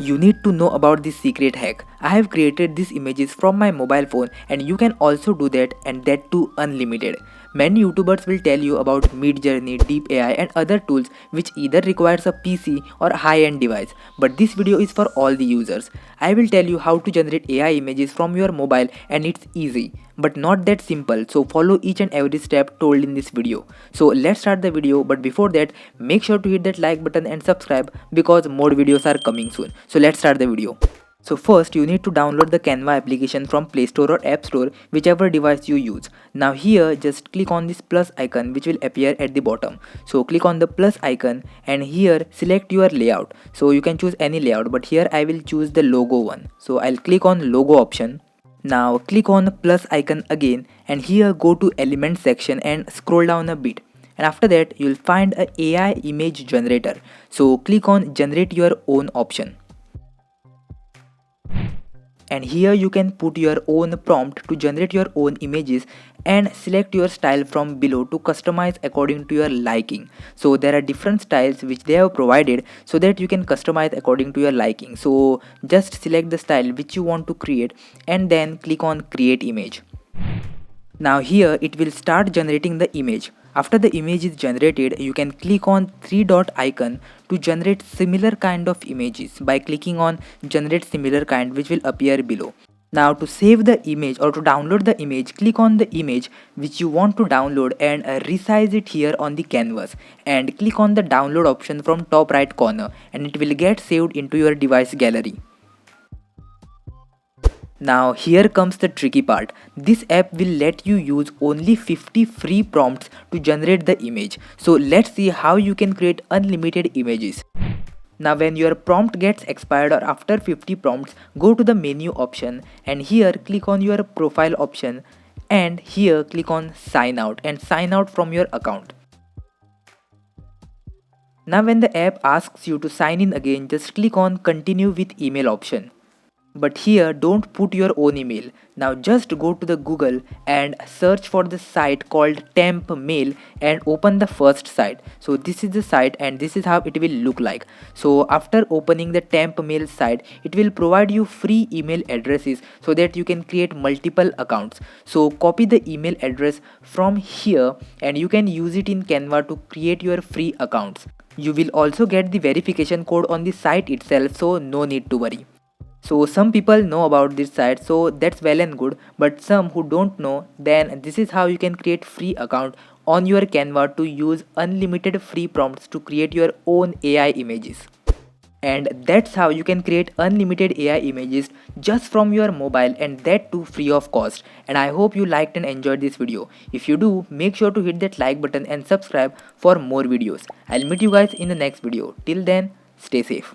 You need to know about this secret hack. I have created these images from my mobile phone and you can also do that, and that too unlimited. Many YouTubers will tell you about Midjourney, Deep AI and other tools which either requires a PC or high-end device. But this video is for all the users. I will tell you how to generate AI images from your mobile, and it's easy but not that simple, so follow each and every step told in this video. So let's start the video, but before that make sure to hit that like button and subscribe because more videos are coming soon. So let's start the video. So first you need to download the Canva application from Play Store or App Store, whichever device you use. Now here just click on this plus icon which will appear at the bottom. So click on the plus icon and here select your layout. So you can choose any layout, but here I will choose the logo one. So I'll click on logo option. Now click on the plus icon again and here go to element section and scroll down a bit, and after that you'll find a AI image generator. So click on generate your own option. And here you can put your own prompt to generate your own images and select your style from below to customize according to your liking. So there are different styles which they have provided so that you can customize according to your liking. So just select the style which you want to create and then click on create image. Now here it will start generating the image. After the image is generated, you can click on three dot icon to generate similar kind of images by clicking on generate similar kind, which will appear below. Now to save the image or to download the image, click on the image which you want to download and resize it here on the canvas, and click on the download option from top right corner, and it will get saved into your device gallery. Now here comes the tricky part. This app will let you use only 50 free prompts to generate the image. So let's see how you can create unlimited images. Now when your prompt gets expired or after 50 prompts, go to the menu option and here click on your profile option and here click on sign out and sign out from your account. Now when the app asks you to sign in again, just click on continue with email option. But here don't put your own email. Now just go to the Google and search for the site called Temp Mail and open the first site. So this is the site and this is how it will look like. So after opening the Temp Mail site, it will provide you free email addresses so that you can create multiple accounts. So copy the email address from here and you can use it in Canva to create your free accounts. You will also get the verification code on the site itself, so no need to worry. So some people know about this site, so that's well and good, but some who don't know, then this is how you can create free account on your Canva to use unlimited free prompts to create your own AI images. And that's how you can create unlimited AI images just from your mobile, and that too free of cost. And I hope you liked and enjoyed this video. If you do, make sure to hit that like button and subscribe for more videos. I'll meet you guys in the next video. Till then, stay safe.